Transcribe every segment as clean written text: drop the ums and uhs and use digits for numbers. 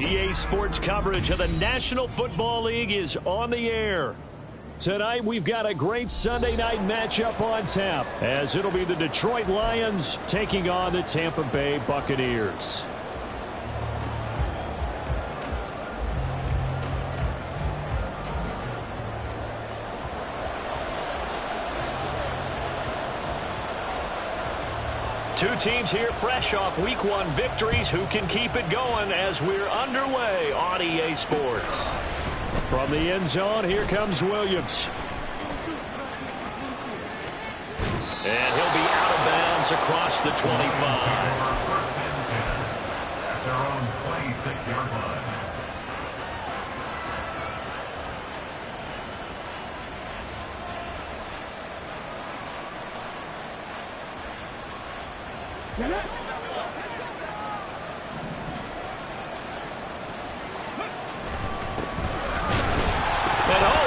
EA Sports coverage of the National Football League is on the air. Tonight, we've got a great Sunday night matchup on tap, as it'll be the Detroit Lions taking on the Tampa Bay Buccaneers. Two teams here fresh off Week 1 victories. Who can keep it going as we're underway on EA Sports? From the end zone, here comes Williams. And he'll be out of bounds across the 25. First and 10 at their own 26-yard line. And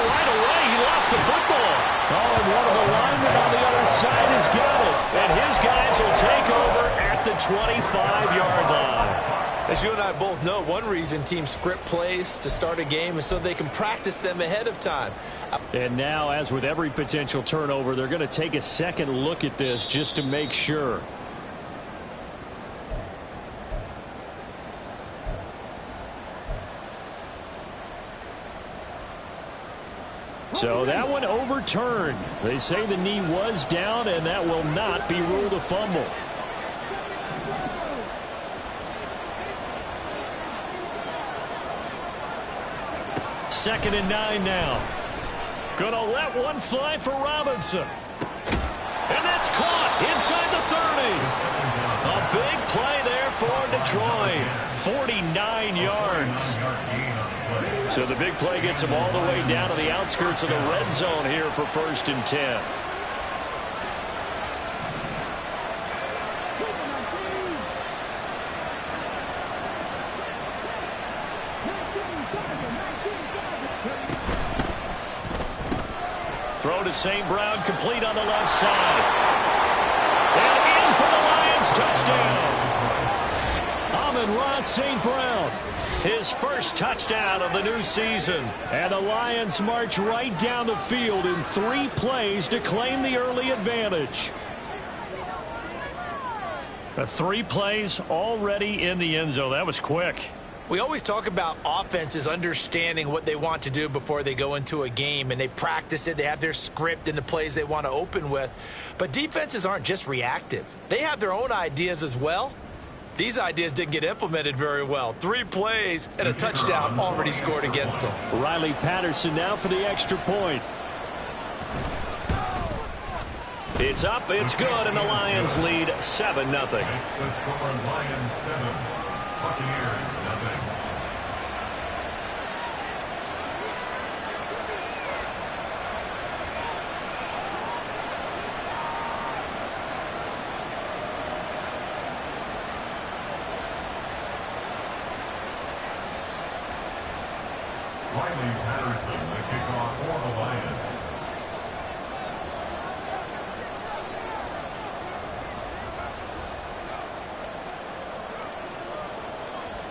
right away, he lost the football. And one of the linemen on the other side has got it. And his guys will take over at the 25-yard line. As you and I both know, one reason teams script plays to start a game is so they can practice them ahead of time. And now, as with every potential turnover, they're going to take a second look at this just to make sure. So that one overturned. They say the knee was down, and that will not be ruled a fumble. Second and 9 now. Gonna let one fly for Robinson. And that's caught inside the 30. A big play there for Detroit. 49 yards. So the big play gets them all the way down to the outskirts of the red zone here for 1st and 10. Throw to St. Brown, complete on the left side. And in for the Lions, touchdown. Amon-Ra St. Brown. His first touchdown of the new season. And the Lions march right down the field in 3 plays to claim the early advantage. 3 plays already in the end zone. That was quick. We always talk about offenses understanding what they want to do before they go into a game, and they practice it. They have their script and the plays they want to open with. But defenses aren't just reactive. They have their own ideas as well. These ideas didn't get implemented very well. 3 plays and a touchdown already scored against them. Riley Patterson now for the extra point. It's up, it's good, and the Lions lead 7-0. That's the score, Lions 7, Buccaneers 0. Riley Patterson, the kickoff for the Lions.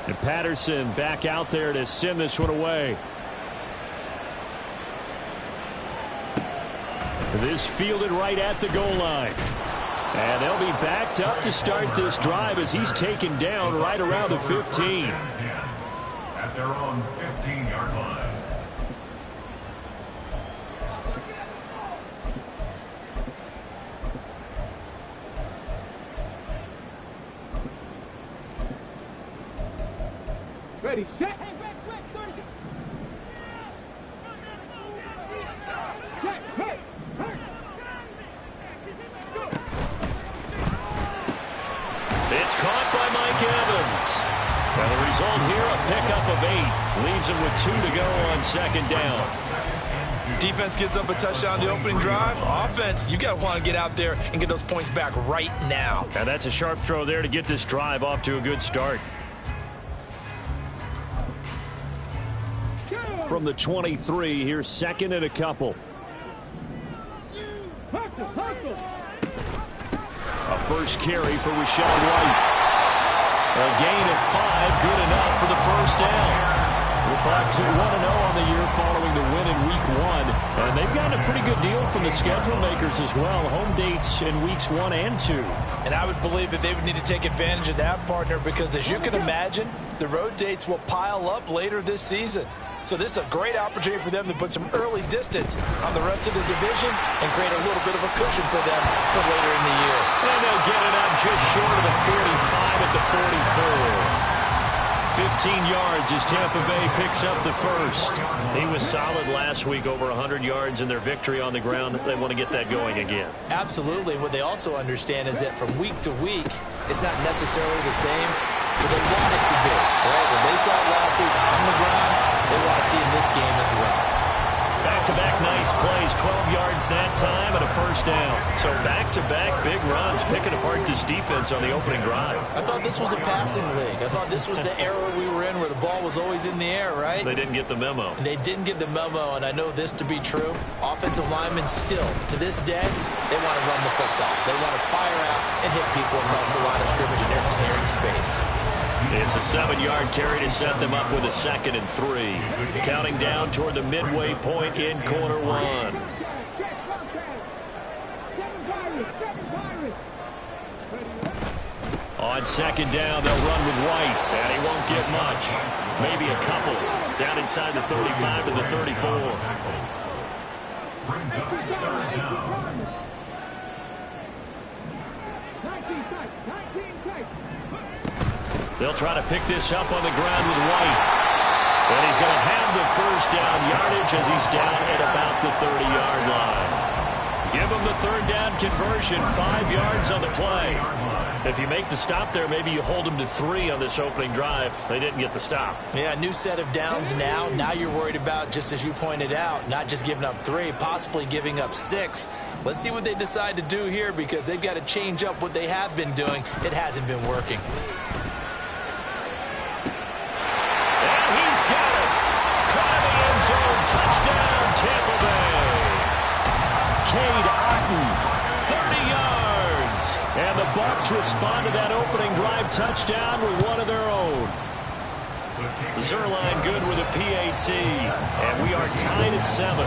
And Patterson back out there to send this one away. This fielded right at the goal line. And they'll be backed up to start this drive as he's taken down right around the 15. At at their own 15-yard line. Ready, set. Set, hey, hey. It's caught by Mike Evans. And the result here, a pickup of 8. Leaves him with 2 to go on second down. Defense gives up a touchdown the opening drive. Offense, you got to want to get out there and get those points back right now. And that's a sharp throw there to get this drive off to a good start. From the 23, here's second and a couple. A first carry for Rachaad White. A gain of 5, good enough for the first down. The Bucs are 1-0 on the year following the win in Week 1. And they've gotten a pretty good deal from the schedule makers as well. Home dates in Weeks 1 and 2. And I would believe that they would need to take advantage of that, partner, because as you can imagine, the road dates will pile up later this season. So this is a great opportunity for them to put some early distance on the rest of the division and create a little bit of a cushion for them for later in the year. And they'll get it up just short of the 45 at the 44. 15 yards as Tampa Bay picks up the first. He was solid last week, over 100 yards in their victory on the ground. They want to get that going again. Absolutely. What they also understand is that from week to week, it's not necessarily the same, but they want it to be. Right? When they saw it last week on the ground, they want to see in this game as well. Back-to-back nice plays, 12 yards that time and a first down. So back-to-back big runs, picking apart this defense on the opening drive. I thought this was a passing league. I thought this was the era we were in where the ball was always in the air, right? They didn't get the memo. And they didn't get the memo, and I know this to be true. Offensive linemen still, to this day, they want to run the football. They want to fire out and hit people across the line of scrimmage, and they're clearing space. It's a 7-yard carry to set them up with a 2nd and 3. Counting down toward the midway point in quarter 1. On second down, they'll run with White, and he won't get much. Maybe a couple. Down inside the 35 to the 34. Brings up third down. They'll try to pick this up on the ground with White. And he's going to have the first down yardage as he's down at about the 30-yard line. Give him the third down conversion, 5 yards on the play. If you make the stop there, maybe you hold them to 3 on this opening drive. They didn't get the stop. Yeah, new set of downs now. Now you're worried about, just as you pointed out, not just giving up 3, possibly giving up 6. Let's see what they decide to do here, because they've got to change up what they have been doing. It hasn't been working. Touchdown, Tampa Bay. Cade Otton, 30 yards. And the Bucs respond to that opening drive touchdown with one of their own. Zerline good with a PAT. And we are tied at 7.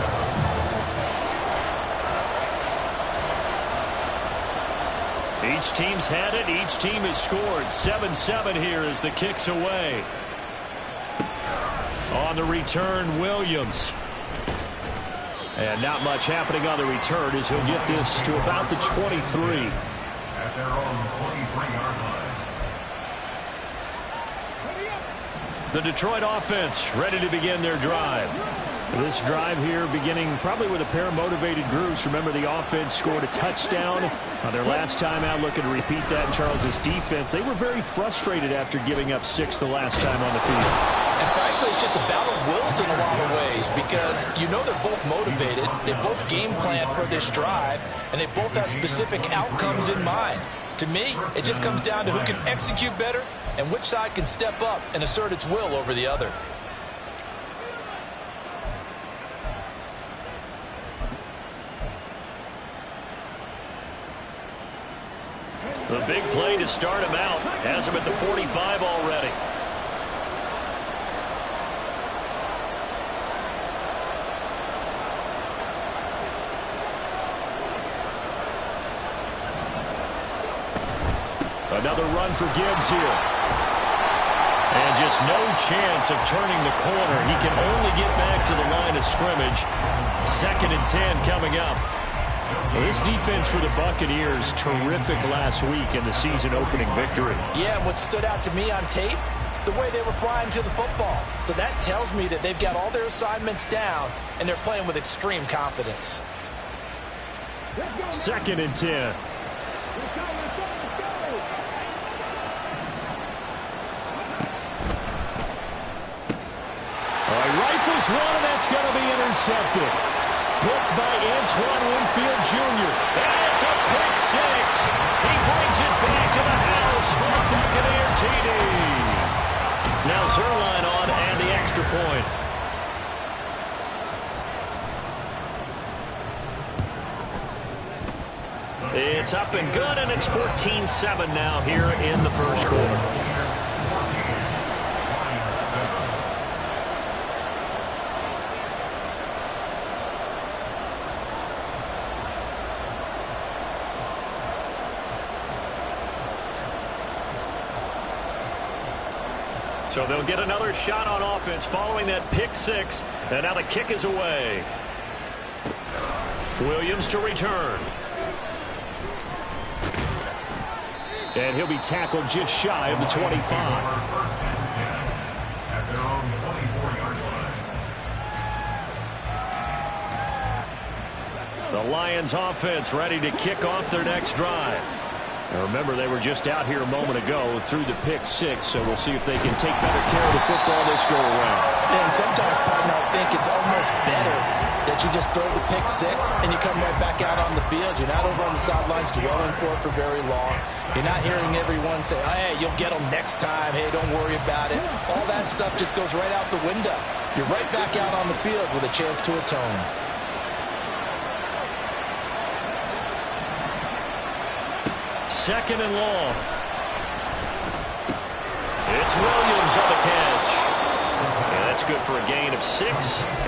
Each team's had it. Each team has scored. 7-7 here as the kick's away. On the return, Williams. And not much happening on the return as he'll get this to about the 23. At their own 23-yard line. The Detroit offense ready to begin their drive. This drive here beginning probably with a pair of motivated groups. Remember, the offense scored a touchdown on their last time out. Looking to repeat that in Charles' defense. They were very frustrated after giving up 6 the last time on the field. And frankly, it's just a battle of wills in a lot of ways, because you know they're both motivated, they both game plan for this drive, and they both have specific outcomes in mind. To me, it just comes down to who can execute better and which side can step up and assert its will over the other. The big play to start him out has him at the 45 already. Another run for Gibbs here. And just no chance of turning the corner. He can only get back to the line of scrimmage. 2nd and 10 coming up. Well, this defense for the Buccaneers, terrific last week in the season-opening victory. Yeah, and what stood out to me on tape, the way they were flying to the football. So that tells me that they've got all their assignments down, and they're playing with extreme confidence. 2nd and 10. Rifles one, and that's going to be intercepted. Picked by Antoine Winfield Jr. And it's a pick 6. He brings it back to the house for a Buccaneer TD. Now Zerline on and the extra point. It's up and good, and it's 14-7 now here in the first quarter. So they'll get another shot on offense following that pick 6. And now the kick is away. Williams to return. And he'll be tackled just shy of the 25. At their own 24-yard line. The Lions offense ready to kick off their next drive. Now remember, they were just out here a moment ago through the pick 6, so we'll see if they can take better care of the football this go around. And sometimes, partner, I think it's almost better that you just throw the pick 6 and you come right back out on the field. You're not over on the sidelines dwelling for it for very long. You're not hearing everyone say, hey, you'll get them next time. Hey, don't worry about it. All that stuff just goes right out the window. You're right back out on the field with a chance to atone. Second and long. It's Williams on the catch. And that's good for a gain of 6.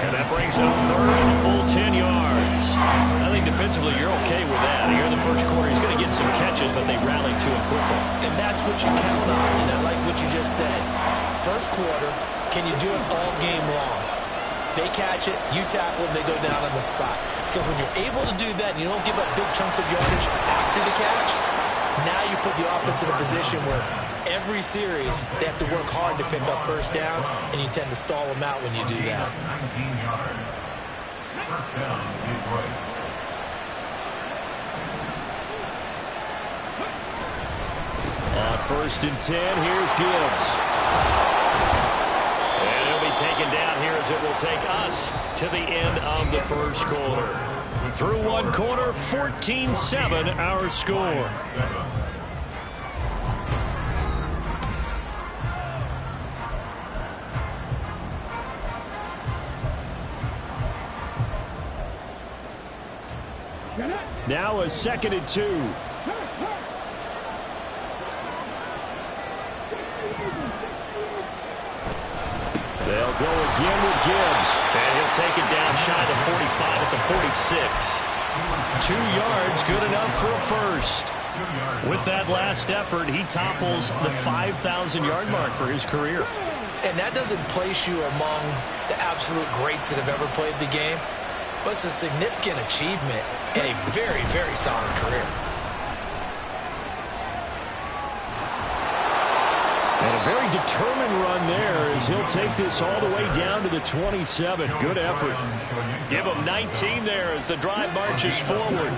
And that brings up 3rd and a full 10 yards. I think defensively you're okay with that. Here in the first quarter, he's going to get some catches, but they rallied to him quickly. And that's what you count on. And I like what you just said. First quarter, can you do it all game long? They catch it, you tackle them, they go down on the spot. Because when you're able to do that and you don't give up big chunks of yardage after the catch, now you put the offense in a position where every series they have to work hard to pick up first downs, and you tend to stall them out when you do that. 19 yards. First down, Detroit. On 1st and 10, here's Gibbs. And he'll be taken down here as it will take us to the end of the first quarter. Through one quarter, 14-7 our score. Now a 2nd and 2. They'll go again with Gibbs. And he'll take it down shy of the 45 at the 46. 2 yards, good enough for a first. With that last effort, he topples the 5,000-yard mark for his career. And that doesn't place you among the absolute greats that have ever played the game, but it's a significant achievement and a very, very solid career. And a very determined run there as he'll take this all the way down to the 27. Good effort. Give him 19 there as the drive marches forward.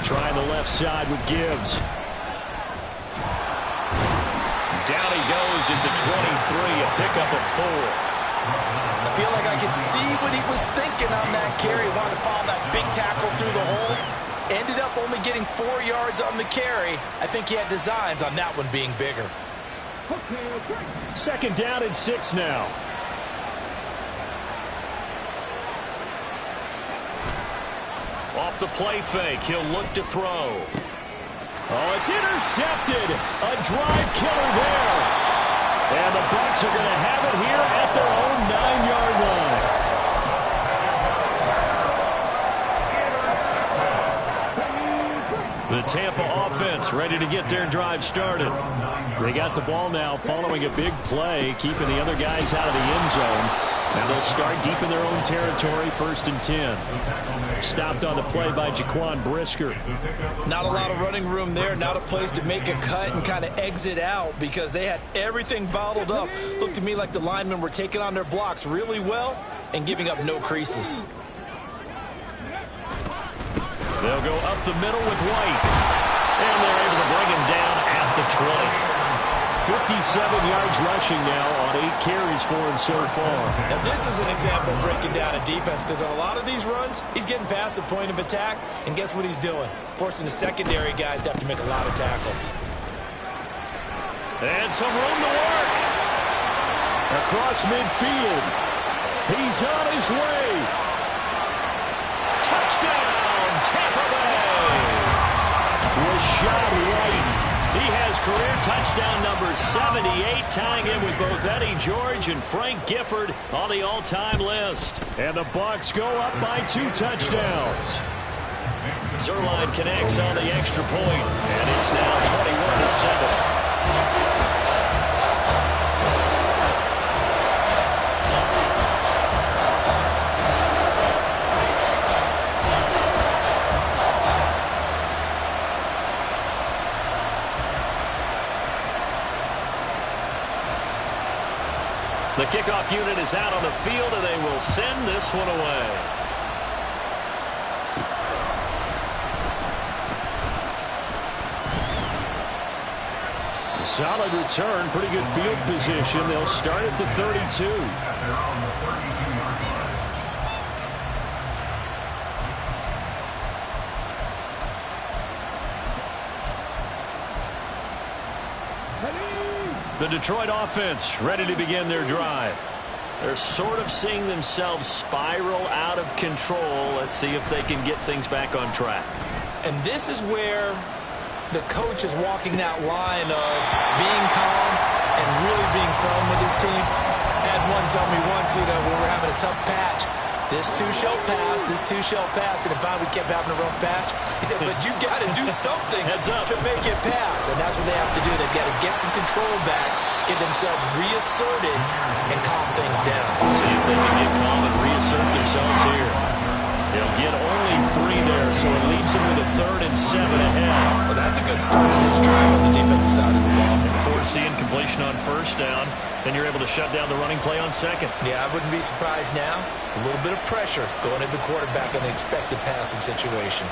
Trying the left side with Gibbs. Down he goes at the 23, a pickup of 4. I feel like I could see what he was thinking on that carry. Wanted to follow that big tackle through the hole. Ended up only getting 4 yards on the carry. I think he had designs on that one being bigger. 2nd down and 6 now. Off the play fake, he'll look to throw. Oh, it's intercepted. A drive killer there. And the Bucs are going to have it here at their own 9-yard line. Tampa offense ready to get their drive started. They got the ball now following a big play, keeping the other guys out of the end zone. Now they'll start deep in their own territory, 1st and 10. Stopped on the play by Jaquan Brisker. Not a lot of running room there, not a place to make a cut and kind of exit out because they had everything bottled up. Looked to me like the linemen were taking on their blocks really well and giving up no creases. They'll go up the middle with White. And they're able to bring him down at the 20. 57 yards rushing now on 8 carries for him so far. Now this is an example of breaking down a defense because on a lot of these runs, he's getting past the point of attack, and guess what he's doing? Forcing the secondary guys to have to make a lot of tackles. And some room to work. Across midfield. He's on his way. Touchdown, Tampa Bay. Rashad White. He has career touchdown number 78, tying him with both Eddie George and Frank Gifford on the all-time list. And the Bucs go up by 2 touchdowns. Zerline connects on the extra point, and it's now 21-7. The kickoff unit is out on the field, and they will send this one away. Solid return, pretty good field position. They'll start at the 32. They're on the 32-yard line. The Detroit offense ready to begin their drive. They're sort of seeing themselves spiral out of control. Let's see if they can get things back on track. And this is where the coach is walking that line of being calm and really being firm with his team. I had one tell me once, when we're having a tough patch, this too shall pass, this too shall pass. And finally we kept having a rough patch. He said, but you got to do something to make it pass. And that's what they have to do. They've got to get some control back, get themselves reasserted, and calm things down. See if they can get calm and reassert themselves here. They'll get only 3 there, so it leaves them with a 3rd and 7 ahead. Well, that's a good start to this drive on the defensive side of the ball. Forcing completion on 1st down. Then you're able to shut down the running play on 2nd. Yeah, I wouldn't be surprised now. A little bit of pressure going at the quarterback in an expected passing situation.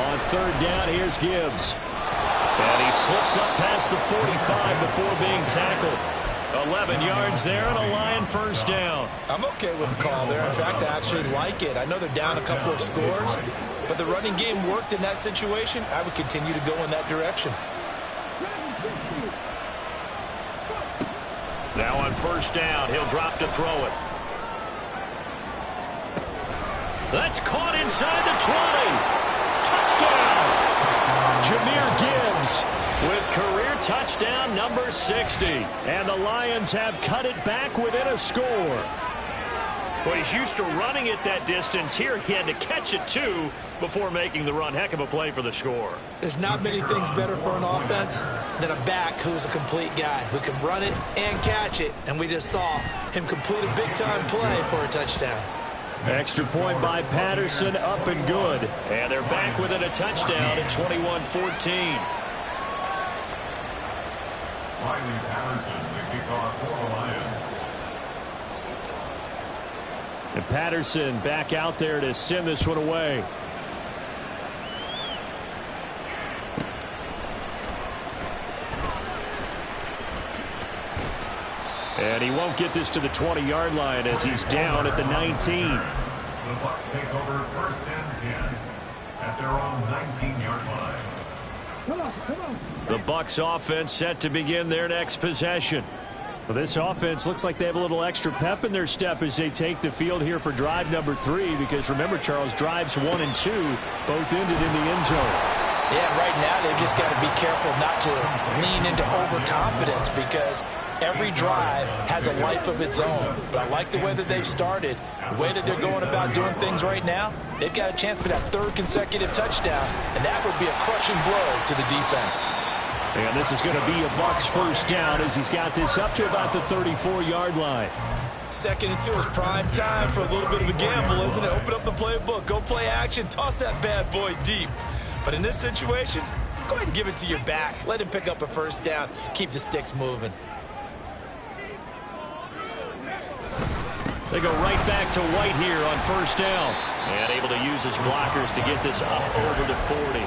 On 3rd down, here's Gibbs. And he slips up past the 45 before being tackled. 11 yards there and a Lion 1st down. I'm okay with the call there. In fact, I actually like it. I know they're down a couple of scores, but the running game worked in that situation. I would continue to go in that direction. Now on 1st down, he'll drop to throw it. That's caught inside the 20. Touchdown! Jahmyr Gibbs with career touchdown number 60. And the Lions have cut it back within a score. Well, he's used to running it that distance. Here he had to catch it, too, before making the run. Heck of a play for the score. There's not many things better for an offense than a back who's a complete guy, who can run it and catch it. And we just saw him complete a big-time play for a touchdown. Extra point by Patterson, up and good. And they're back within a touchdown at 21-14. Riley Patterson, the kickoff for the Lions. And Patterson back out there to send this one away. And he won't get this to the 20-yard line as he's down at the 19. The Bucs take over 1st and 10 at their own 19-yard line. The Bucs offense set to begin their next possession. Well, this offense looks like they have a little extra pep in their step as they take the field here for drive number 3, because remember, Charles, drives 1 and 2 both ended in the end zone. Yeah, right now they've just got to be careful not to lean into overconfidence, because Every drive has a life of its own. But I like the way that they've started, the way that they're going about doing things right now. They've got a chance for that third consecutive touchdown, and that would be a crushing blow to the defense. And this is going to be a Bucs first down as he's got this up to about the 34-yard line. 2nd and 2 is prime time for a little bit of a gamble, isn't it? Open up the playbook, go play action, toss that bad boy deep. But in this situation, go ahead and give it to your back. Let him pick up a first down. Keep the sticks moving. They go right back to White here on first down. And able to use his blockers to get this up over the 40.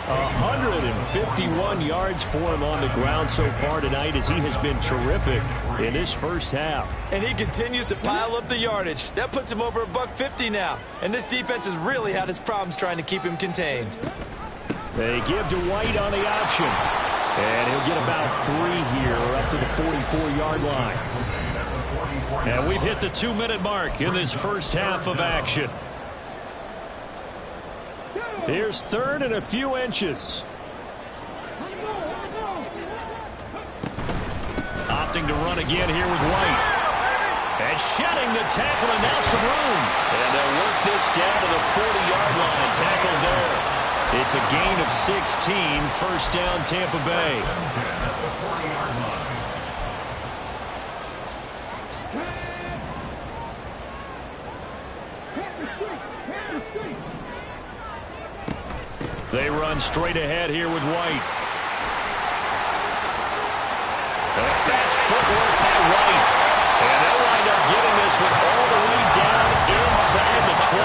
151 yards for him on the ground so far tonight as he has been terrific in this first half. And he continues to pile up the yardage. That puts him over $150 now. And this defense has really had its problems trying to keep him contained. They give to White on the option. And he'll get about 3 here up to the 44-yard line. And we've hit the 2-minute mark in this first half of action. Here's 3rd and a few inches. Opting to run again here with White. And shedding the tackle, and now some room. And they'll work this down to the 40-yard line. Tackled there. It's a gain of 16. First down, Tampa Bay. They run straight ahead here with White. Fast footwork by White. And they'll wind up getting this one all the way down inside the 20.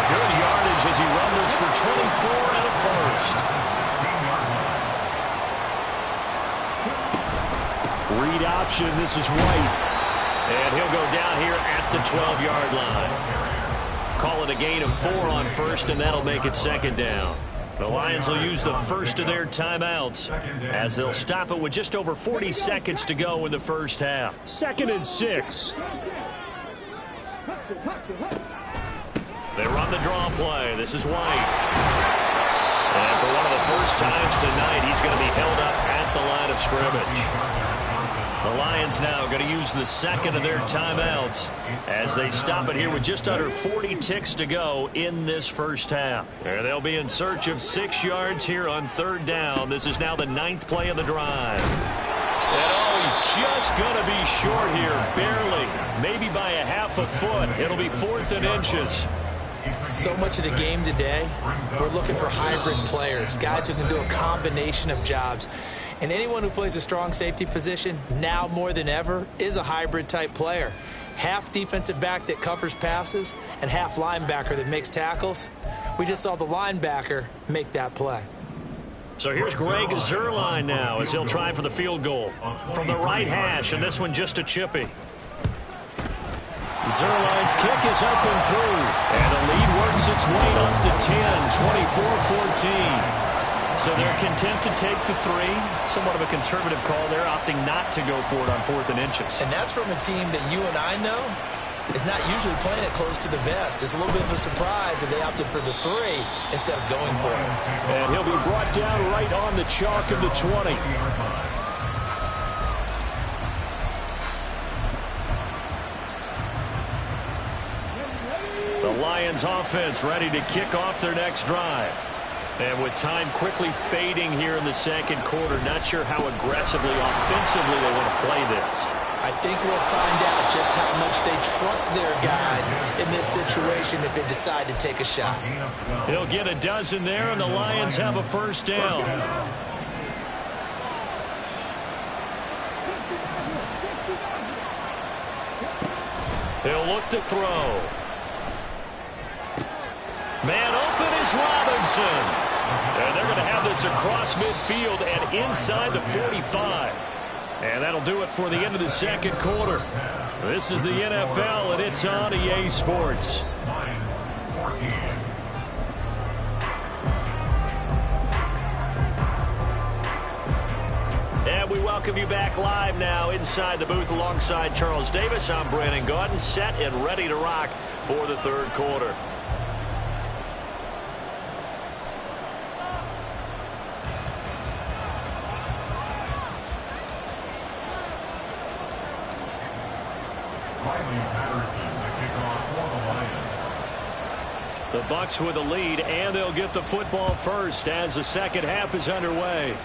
Good yardage as he rumbles for 24 and a first. Read option. This is White. And he'll go down here at the 12-yard line. Call it a gain of 4 on first, and that'll make it second down. The Lions will use the first of their timeouts as they'll stop it with just over 40 seconds to go in the first half. 2nd and 6. They run the draw play. This is White. And for one of the first times tonight, he's going to be held up at the line of scrimmage. The Lions now going to use the second of their timeouts as they stop it here with just under 40 ticks to go in this first half. And they'll be in search of 6 yards here on 3rd down. This is now the 9th play of the drive. And oh, he's just going to be short here, barely, maybe by a half a foot. It'll be 4th and inches. So much of the game today, we're looking for hybrid players, guys who can do a combination of jobs. And anyone who plays a strong safety position, now more than ever, is a hybrid-type player. Half defensive back that covers passes and half linebacker that makes tackles. We just saw the linebacker make that play. So here's Greg Zuerlein now as he'll try for the field goal from the right hash, and this one just a chippy. Zuerlein's kick is up and through, and the lead works its way up to 10, 24-14. So they're content to take the 3. Somewhat of a conservative call there, opting not to go for it on 4th and inches. And that's from a team that you and I know is not usually playing it close to the vest. It's a little bit of a surprise that they opted for the 3 instead of going for it. And he'll be brought down right on the chalk of the 20. The Lions offense ready to kick off their next drive. And with time quickly fading here in the second quarter, not sure how aggressively, offensively they want to play this. I think we'll find out just how much they trust their guys in this situation if they decide to take a shot. He'll get a dozen there, and the Lions have a first down. They'll look to throw. Man open is Robinson. And they're going to have this across midfield and inside the 45. And that'll do it for the end of the second quarter. This is the NFL, and it's on EA Sports. And we welcome you back live now inside the booth alongside Charles Davis. I'm Brandon Gaudin, set and ready to rock for the third quarter. The Bucs with a lead, and they'll get the football first as the second half is underway.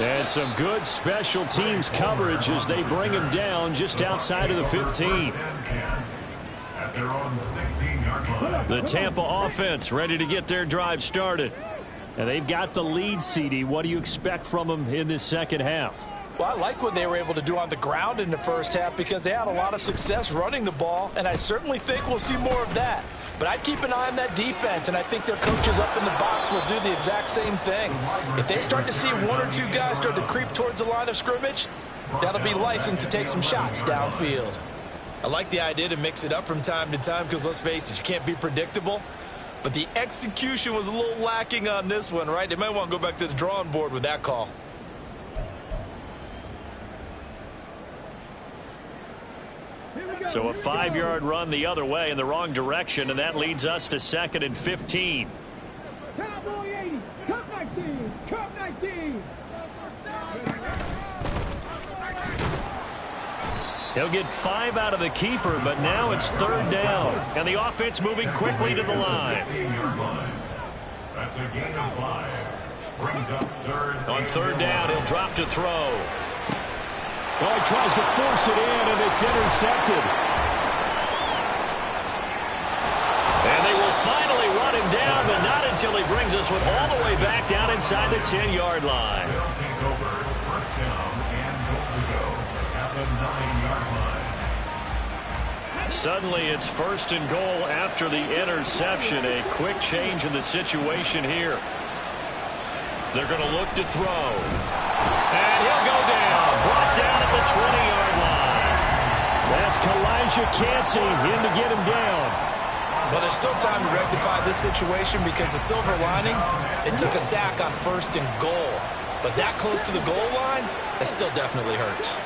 And some good special teams coverage as they bring him down just outside of the 15. The Tampa offense ready to get their drive started. And they've got the lead, CD. What do you expect from them in this second half? Well, I like what they were able to do on the ground in the first half because they had a lot of success running the ball, and I certainly think we'll see more of that. But I'd keep an eye on that defense, and I think their coaches up in the box will do the exact same thing. If they start to see one or two guys start to creep towards the line of scrimmage, that'll be licensed to take some shots downfield. I like the idea to mix it up from time to time because, let's face it, you can't be predictable. But the execution was a little lacking on this one, right? They might want to go back to the drawing board with that call. So a 5-yard run the other way in the wrong direction, and that leads us to 2nd and 15. Cowboy 80, Cup 19, Cup 19. He'll get 5 out of the keeper, but now it's 3rd down. And the offense moving quickly to the line. That's a gain of 5. Brings up 3rd. On 3rd down, he'll drop to throw. Oh, he tries to force it in, and it's intercepted. And they will finally run him down, but not until he brings us one all the way back down inside the 10-yard line. They'll take over 1st down and goal to go at the 9-yard line. Suddenly it's 1st and goal after the interception. A quick change in the situation here. They're going to look to throw. And he'll go down. Brought down at the 20-yard line. That's Kalijah Cansey in to get him down. Well, there's still time to rectify this situation because the silver lining, it took a sack on 1st and goal. But that close to the goal line, that still definitely hurts.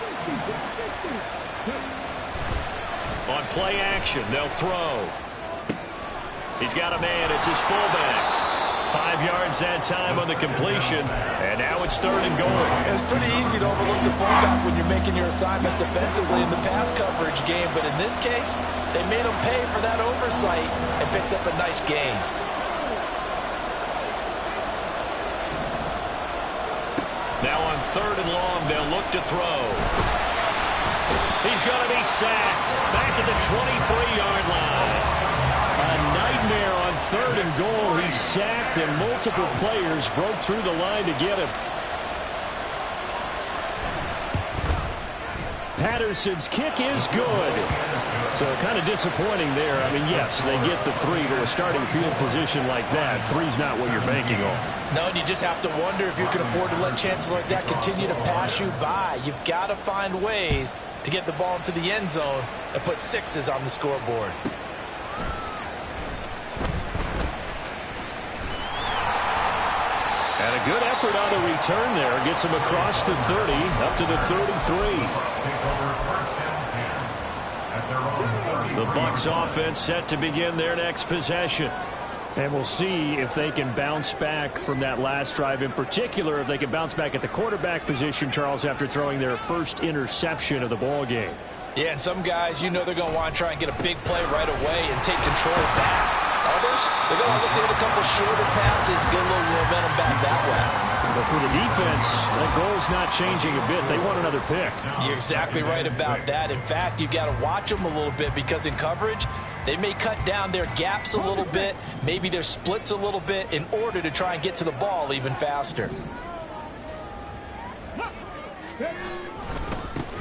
On play action, they'll throw. He's got a man. It's his fullback. 5 yards that time on the completion, and now it's 3rd and goal. It's pretty easy to overlook the fullback when you're making your assignments defensively in the pass coverage game, but in this case, they made him pay for that oversight and picks up a nice gain. Now on 3rd and long, they'll look to throw. He's going to be sacked back at the 23-yard line. A nightmare on 3rd and goal. He's sacked, and multiple players broke through the line to get him. Patterson's kick is good. So kind of disappointing there. I mean, yes, they get the 3 to a starting field position like that. 3's not what you're banking on. No, and you just have to wonder if you can afford to let chances like that continue to pass you by. You've got to find ways to get the ball into the end zone and put 6s on the scoreboard. And a good effort on the return there. Gets him across the 30, up to the 33. The Bucs offense set to begin their next possession. And we'll see if they can bounce back from that last drive. In particular, if they can bounce back at the quarterback position, Charles, after throwing their first interception of the ball game. Yeah, and some guys, you know they're going to want to try and get a big play right away and take control back. Others, they're going to look to hit a couple shorter passes, get a little momentum back that way. But for the defense, that goal's not changing a bit. They want another pick. You're exactly right about that. In fact, you got to watch them a little bit because in coverage, they may cut down their gaps a little bit, maybe their splits a little bit in order to try and get to the ball even faster.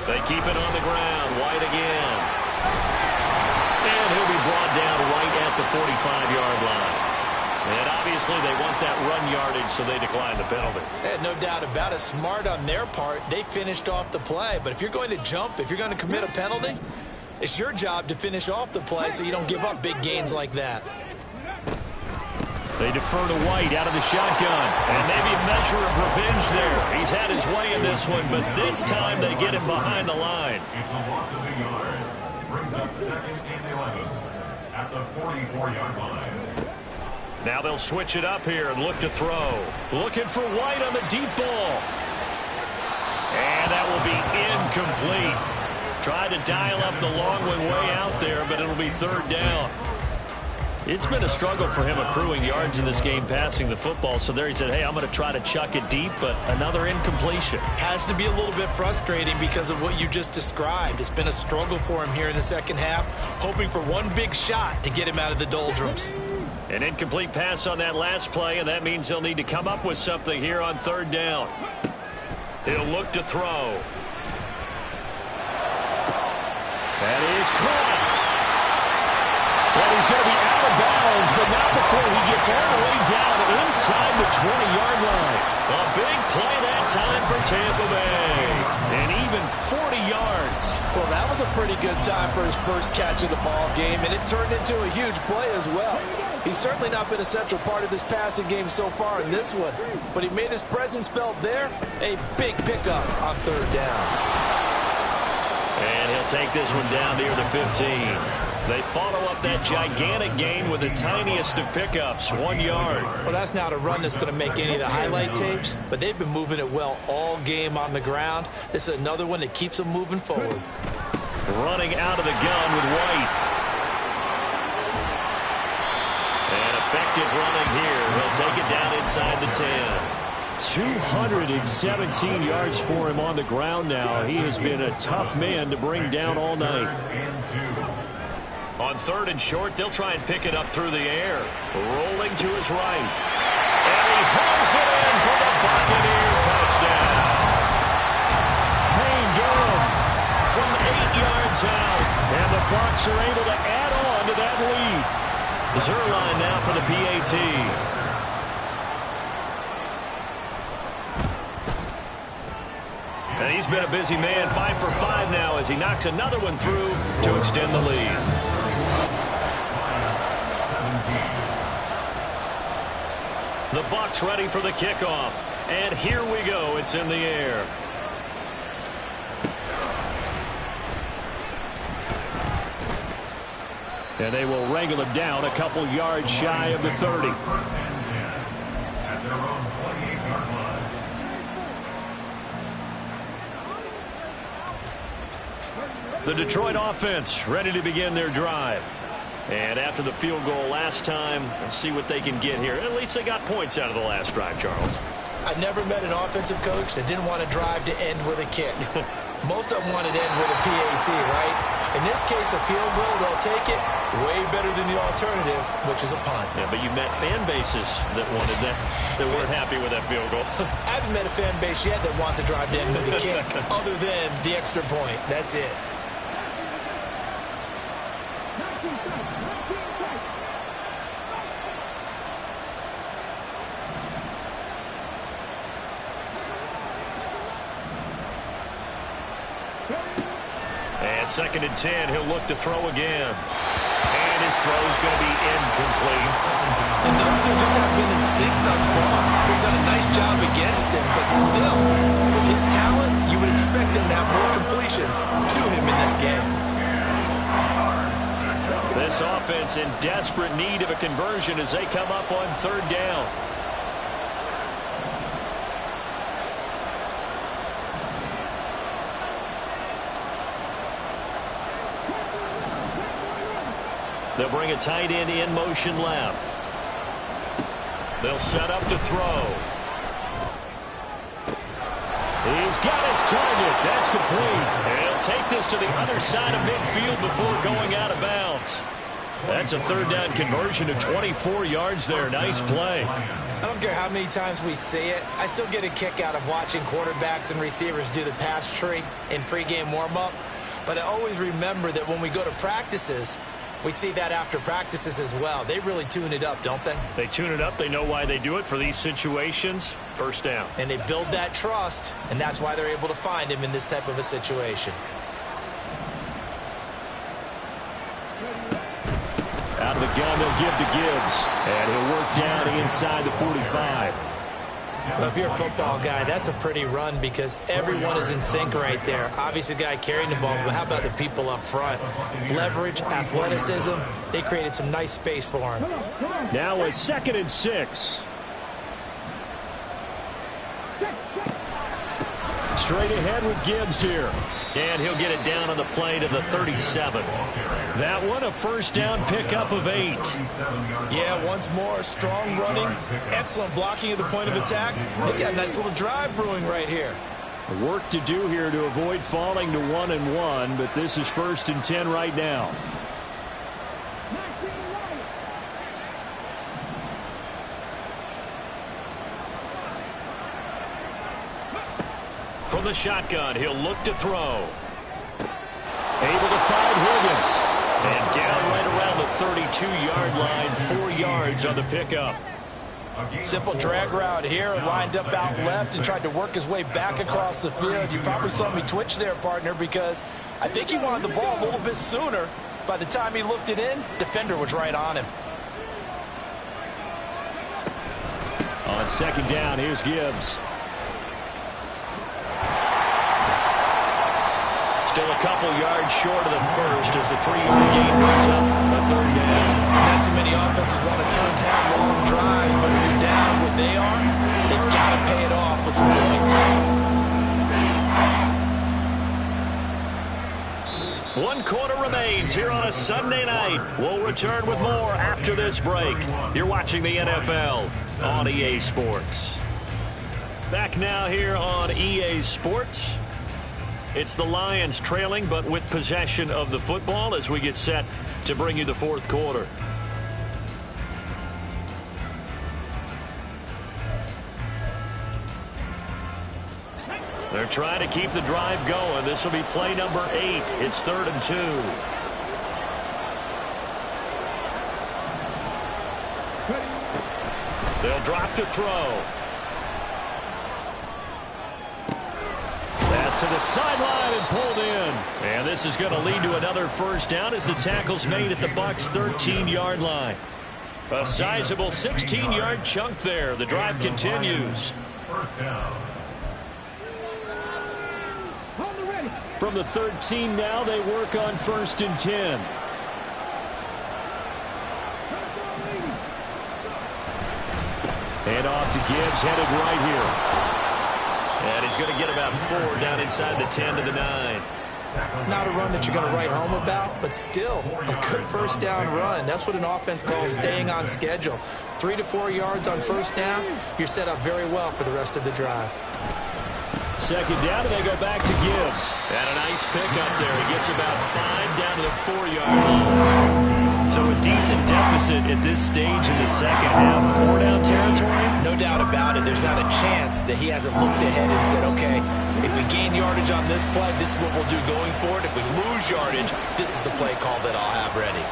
They keep it on the ground. White again. And he'll be brought down right at the 45-yard line. And obviously they want that run yardage, so they decline the penalty. No doubt about it. Smart on their part. They finished off the play. But if you're going to jump, if you're going to commit a penalty, it's your job to finish off the play so you don't give up big gains like that. They defer to White out of the shotgun. And maybe a measure of revenge there. He's had his way in this one, but this time they get him behind the line. It's a loss of a yard. Brings up 2nd and 11 at the 44-yard line. Now they'll switch it up here and look to throw. Looking for White on the deep ball. And that will be incomplete. Tried to dial up the long one way out there, but it'll be third down. It's been a struggle for him accruing yards in this game passing the football. So there he said, hey, I'm going to try to chuck it deep, but another incompletion. Has to be a little bit frustrating because of what you just described. It's been a struggle for him here in the second half, hoping for one big shot to get him out of the doldrums. An incomplete pass on that last play, and that means he'll need to come up with something here on third down. He'll look to throw. That is caught. Well, he's going to be out of bounds, but not before he gets all the way down inside the 20-yard line. A big play that time for Tampa Bay. And even 40 yards. Well, that was a pretty good time for his first catch of the ball game, and it turned into a huge play as well. He's certainly not been a central part of this passing game so far in this one, but he made his presence felt there. A big pickup on third down. And he'll take this one down near the 15. They follow up that gigantic gain with the tiniest of pickups, 1 yard. Well, that's not a run that's going to make any of the highlight tapes, but they've been moving it well all game on the ground. This is another one that keeps them moving forward. Running out of the gun with White. And effective running here. He'll take it down inside the 10. 217 yards for him on the ground now. He has been a tough man to bring down all night. On third and short, they'll try and pick it up through the air. Rolling to his right. And he hauls it in for the Buccaneer touchdown. Payne Durham from 8 yards out. And the Bucs are able to add on to that lead. Zerline now for the PAT. And he's been a busy man, 5 for 5 now as he knocks another one through to extend the lead. The Bucs ready for the kickoff. And here we go. It's in the air. And they will wrangle it down a couple yards shy of the 30. The Detroit offense ready to begin their drive. And after the field goal last time, let's see what they can get here. At least they got points out of the last drive, Charles. I've never met an offensive coach that didn't want to drive to end with a kick. Most of them wanted to end with a PAT, right? In this case, a field goal, they'll take it. Way better than the alternative, which is a punt. Yeah, but you met fan bases that wanted that, that weren't happy with that field goal. I haven't met a fan base yet that wants to drive to end with a kick, other than the extra point. That's it. And second and 10, he'll look to throw again. And his throw's going to be incomplete. And those two just haven't been in sync thus far. They've done a nice job against him, but still, with his talent, you would expect him to have more completions to him in this game. This offense in desperate need of a conversion as they come up on third down. They'll bring a tight end in motion left. They'll set up to throw. He's got his target. That's complete. And he'll take this to the other side of midfield before going out of bounds. That's a third down conversion to 24 yards there. Nice play. I don't care how many times we see it. I still get a kick out of watching quarterbacks and receivers do the pass tree in pregame warm-up. But I always remember that when we go to practices, we see that after practices as well. They really tune it up, don't they? They tune it up. They know why they do it for these situations. First down. And they build that trust, and that's why they're able to find him in this type of a situation. Out of the gun, they'll give to Gibbs. And he'll work down inside the 45. Well, if you're a football guy, that's a pretty run because everyone is in sync right there. Obviously, the guy carrying the ball, but how about the people up front? Leverage, athleticism, they created some nice space for him. Now a second and 6. Straight ahead with Gibbs here. And he'll get it down on the play to the 37. That one a first down pickup of 8. Yeah, once more, strong running, excellent blocking at the point of attack. They've got a nice little drive brewing right here. Work to do here to avoid falling to 1-1, but this is 1st and 10 right now. From the shotgun, he'll look to throw. Able to find Higgins. And down right around the 32-yard line, 4 yards on the pickup. Simple drag route here, lined up out left and tried to work his way back across the field. You probably saw me twitch there, partner, because I think he wanted the ball a little bit sooner. By the time he looked it in, defender was right on him. On 2nd down, here's Gibbs. Still a couple yards short of the first as the 3-yard gain brings up a 3rd down. Not too many offenses want to turn down long drives, but when you're down what they are, they've got to pay it off with some points. 1 quarter remains here on a Sunday night. We'll return with more after this break. You're watching the NFL on EA Sports. Back now here on EA Sports. It's the Lions trailing, but with possession of the football as we get set to bring you the 4th quarter. They're trying to keep the drive going. This will be play number 8. It's 3rd and 2. They'll drop to throw. Pass to the sideline and pulled in. And this is going to lead to another first down as the tackle's made at the Bucs' 13-yard line. A sizable 16-yard chunk there. The drive continues. First down. From the 13 now, they work on 1st and 10. And off to Gibbs, headed right here. And he's going to get about 4 down inside the 10 to the 9. Not a run that you're going to write home about, but still a good first down run. That's what an offense calls staying on schedule. 3 to 4 yards on first down, you're set up very well for the rest of the drive. 2nd down, and they go back to Gibbs. And a nice pickup there. He gets about 5 down to the 4-yard line. So a decent deficit at this stage in the second half. 4-down territory? No doubt about it. There's not a chance that he hasn't looked ahead and said, okay, if we gain yardage on this play, this is what we'll do going forward. If we lose yardage, this is the play call that I'll have ready.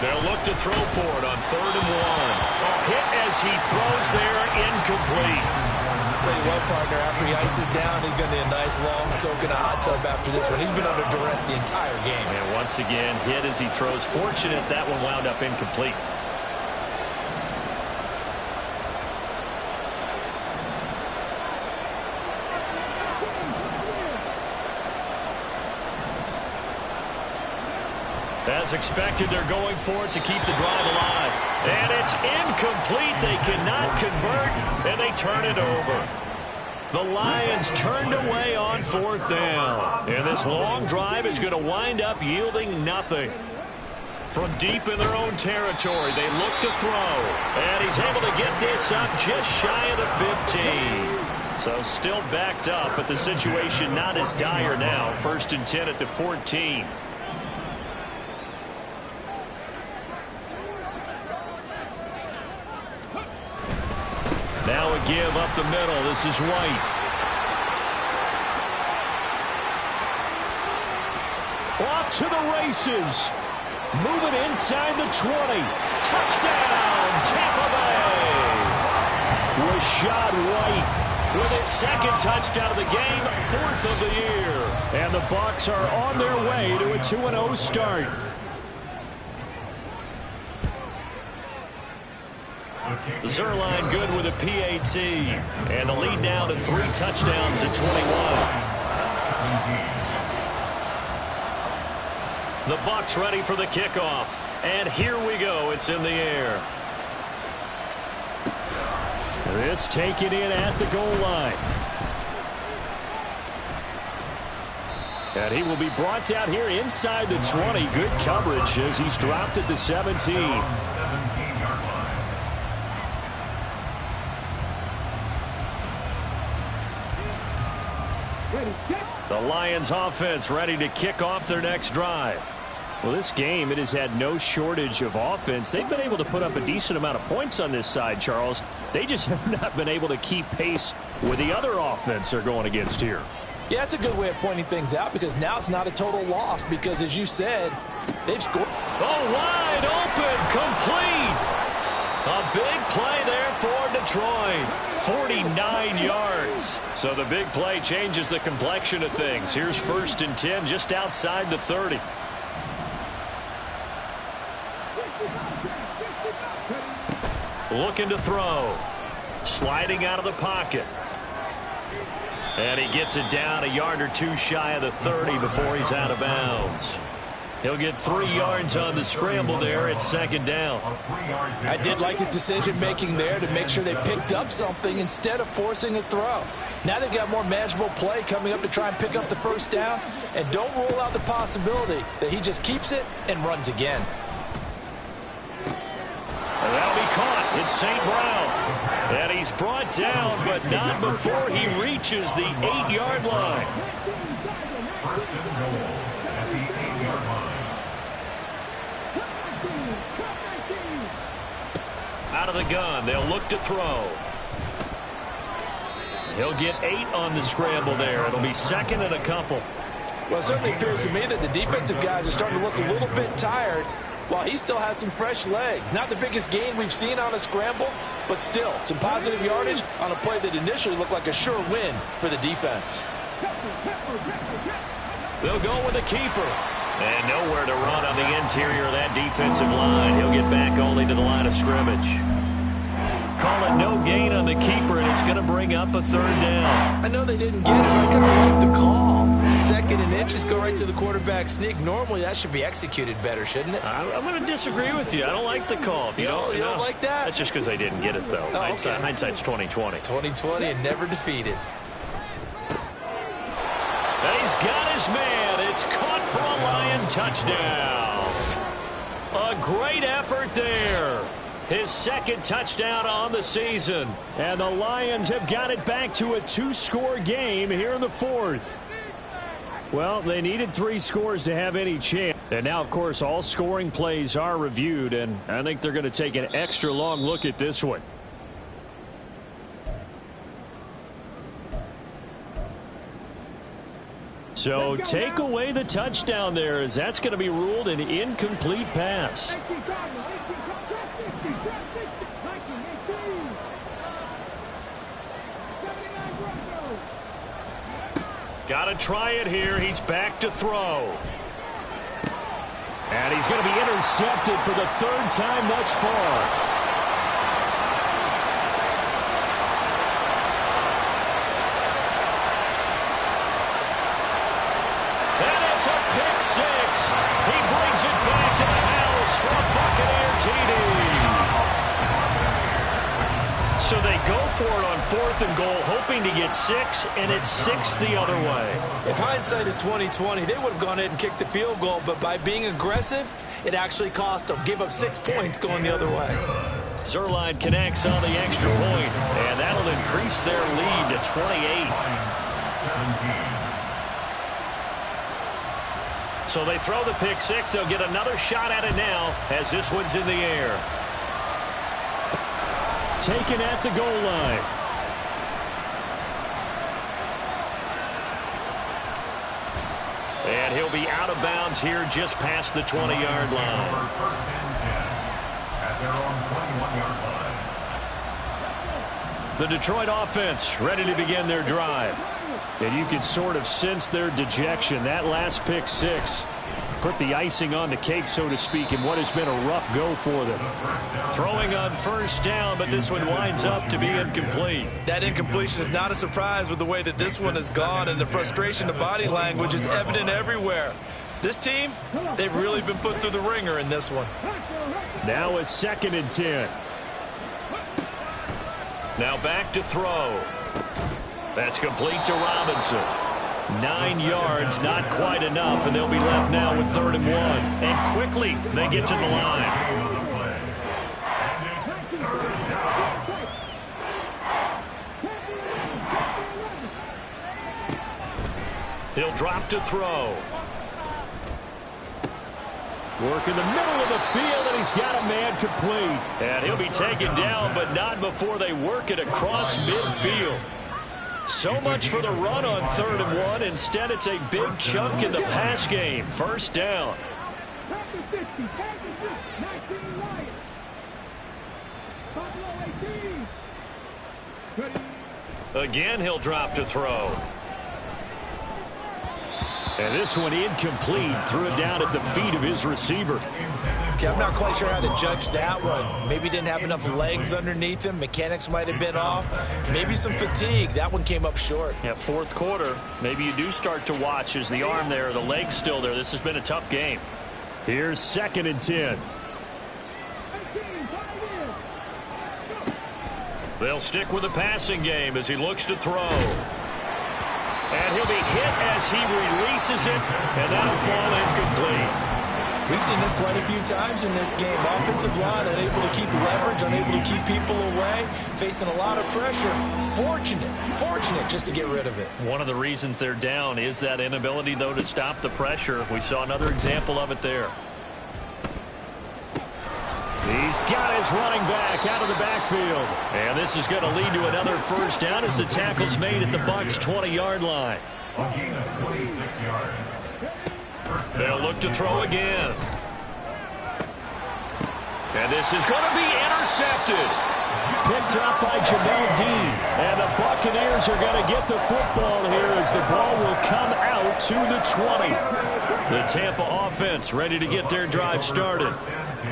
They'll look to throw for it on 3rd and 1. A hit as he throws there, incomplete. I'll tell you what, partner, after he ices down, he's going to need a nice long soak in a hot tub after this one. He's been under duress the entire game. And once again, hit as he throws. Fortunate that one wound up incomplete. As expected, they're going for it to keep the drive alive. And it's incomplete. They cannot convert, and they turn it over. The Lions turned away on 4th down. And this long drive is going to wind up yielding nothing. From deep in their own territory, they look to throw. And he's able to get this up just shy of the 15. So still backed up, but the situation not as dire now. 1st and 10 at the 14. Now a give up the middle. This is White. Off to the races. Moving inside the 20. Touchdown, Tampa Bay. Rashad White with his 2nd touchdown of the game, 4th of the year. And the Bucs are on their way to a 2-0 start. Zerline good with a PAT. And the lead down to 3 touchdowns at 21. The Bucs ready for the kickoff. And here we go. It's in the air. This taken in at the goal line. And he will be brought down here inside the 20. Good coverage as he's dropped at the 17. The Lions offense ready to kick off their next drive. Well, this game, it has had no shortage of offense. They've been able to put up a decent amount of points on this side, Charles. They just have not been able to keep pace with the other offense they're going against here. Yeah, it's a good way of pointing things out because now it's not a total loss because, as you said, they've scored. Oh, wide open, complete. A big play there for Detroit. 49 yards. So the big play changes the complexion of things. Here's 1st and 10 just outside the 30. Looking to throw. Sliding out of the pocket. And he gets it down a yard or two shy of the 30 before he's out of bounds. He'll get 3 yards on the scramble there at 2nd down. I did like his decision-making there to make sure they picked up something instead of forcing a throw. Now they've got more manageable play coming up to try and pick up the 1st down. And don't rule out the possibility that he just keeps it and runs again. And that'll be caught. It's St. Brown. And he's brought down, but not before he reaches the 8-yard line. 1st and goal at the 8-yard line. Out of the gun, they'll look to throw. He'll get 8 on the scramble there. It'll be 2nd and a couple. Well, it certainly appears to me that the defensive guys are starting to look a little bit tired while he still has some fresh legs. Not the biggest gain we've seen on a scramble, but still some positive yardage on a play that initially looked like a sure win for the defense. They'll go with the keeper. And nowhere to run on the interior of that defensive line. He'll get back only to the line of scrimmage. Call it no gain on the keeper, and it's going to bring up a 3rd down. I know they didn't get it, but I kind of like the call. 2nd and inches, go right to the quarterback sneak. Normally, that should be executed better, shouldn't it? I'm going to disagree with you. I don't like the call. You don't like that? That's just because they didn't get it, though. Oh, okay. Hindsight's 20/20. 20/20 and never defeated. And he's got his man. It's caught for a Lion touchdown. A great effort there. His 2nd touchdown on the season. And the Lions have got it back to a 2-score game here in the 4th. Well, they needed 3 scores to have any chance. And now, of course, all scoring plays are reviewed, and I think they're going to take an extra long look at this one. So take away the touchdown there, as that's going to be ruled an incomplete pass. Got to try it here. He's back to throw. And he's going to be intercepted for the 3rd time thus far. He brings it back to the house for a Buccaneer TD. So they go for it on 4th and goal, hoping to get 6, and it's 6 the other way. If hindsight is 20/20, they would have gone ahead and kicked the field goal, but by being aggressive, it actually cost them. Give up 6 points going the other way. Zerline connects on the extra point, and that'll increase their lead to 28. 17. So they throw the pick 6. They'll get another shot at it now as this one's in the air. Taken at the goal line. And he'll be out of bounds here just past the 20-yard line. 1st and 10 at their own 21-yard line. The Detroit offense ready to begin their drive. And you can sort of sense their dejection. That last pick 6 put the icing on the cake, so to speak, in what has been a rough go for them. Throwing on 1st down, but this one winds up to be incomplete. That incompletion is not a surprise with the way that this one has gone, and the frustration of body language is evident everywhere. This team, they've really been put through the ringer in this one. Now a 2nd and 10. Now back to throw. That's complete to Robinson. 9 yards, not quite enough, and they'll be left now with 3rd and 1. And quickly, they get to the line. He'll drop to throw. Work in the middle of the field, and he's got a man complete. And he'll be taken down, but not before they work it across midfield. So much for the run on 3rd and 1. Instead, it's a big chunk in the pass game. 1st down. Again, he'll drop to throw. And this one incomplete. Threw it down at the feet of his receiver. Okay, I'm not quite sure how to judge that one. Maybe didn't have enough legs underneath him. Mechanics might have been off. Maybe some fatigue. That one came up short. Yeah, 4th quarter. Maybe you do start to watch. Is the arm there, the leg's still there? This has been a tough game. Here's 2nd and 10. They'll stick with the passing game as he looks to throw. And he'll be hit as he releases it, and that'll fall incomplete. We've seen this quite a few times in this game. Offensive line unable to keep leverage, unable to keep people away, facing a lot of pressure. Fortunate just to get rid of it. One of the reasons they're down is that inability, though, to stop the pressure. We saw another example of it there. He's got his running back out of the backfield. And this is going to lead to another 1st down as the tackle's made at the Bucs' 20-yard line. A gain of 26 yards. They'll look to throw again. And this is going to be intercepted. Picked up by Jamel Dean. And the Buccaneers are going to get the football here as the ball will come out to the 20. The Tampa offense ready to get their drive started.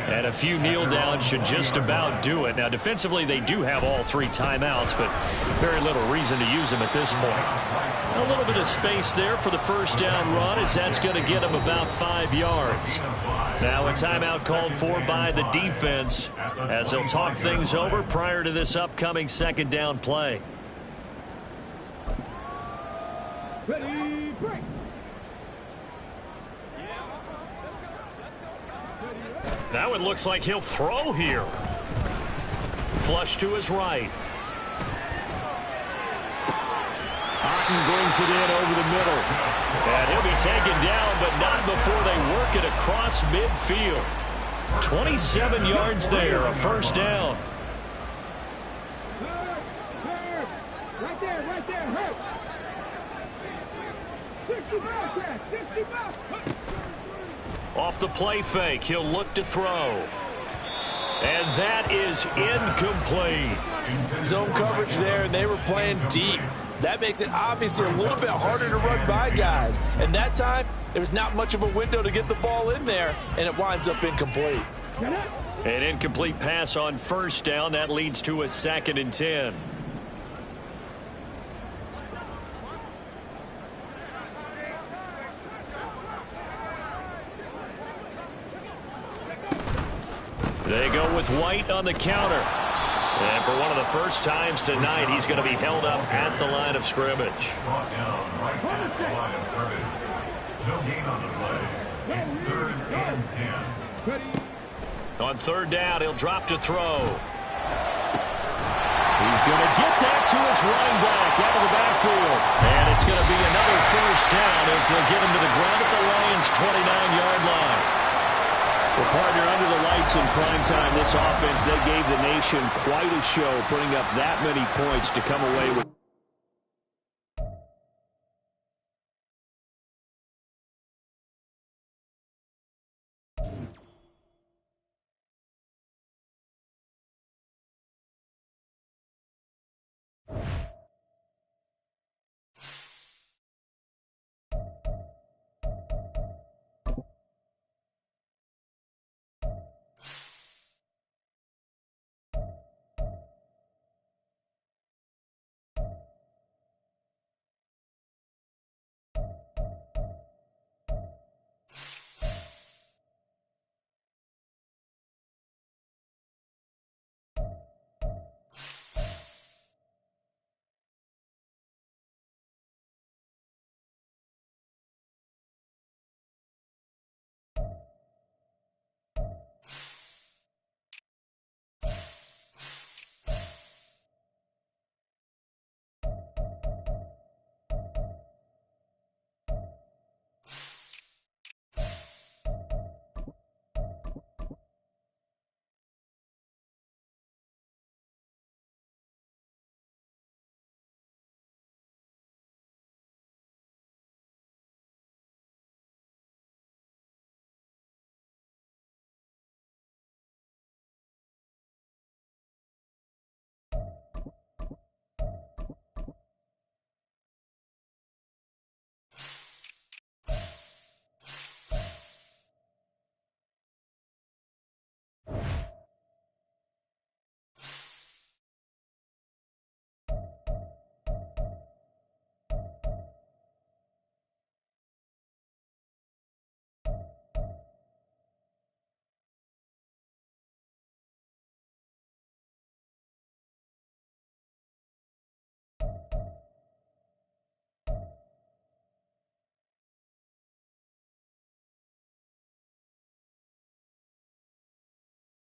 And a few kneel downs should just about do it. Now, defensively, they do have all 3 timeouts, but very little reason to use them at this point. A little bit of space there for the 1st down run, as that's going to get them about 5 yards. Now a timeout called for by the defense as they'll talk things over prior to this upcoming 2nd down play. Ready, break. Now it looks like he'll throw here. Flush to his right. Otten brings it in over the middle. And he'll be taken down, but not before they work it across midfield. 27 yards there, a 1st down. Right there, hurt. 60 back, 60 back. Off the play fake, he'll look to throw. And that is incomplete. Zone coverage there, and they were playing deep. That makes it obviously a little bit harder to run by guys. And that time, there was not much of a window to get the ball in there, and it winds up incomplete. An incomplete pass on 1st down. That leads to a 2nd and 10. They go with White on the counter. And for one of the first times tonight, he's going to be held up at the line of scrimmage. Brought down right at the line of scrimmage. No gain on the play. It's 3rd and 10. On 3rd down, he'll drop to throw. He's going to get that to his running back out of the backfield. And it's going to be another 1st down as they'll get him to the ground at the Lions' 29-yard line. Well, partner, under the lights in prime time, this offense, they gave the nation quite a show, putting up that many points to come away with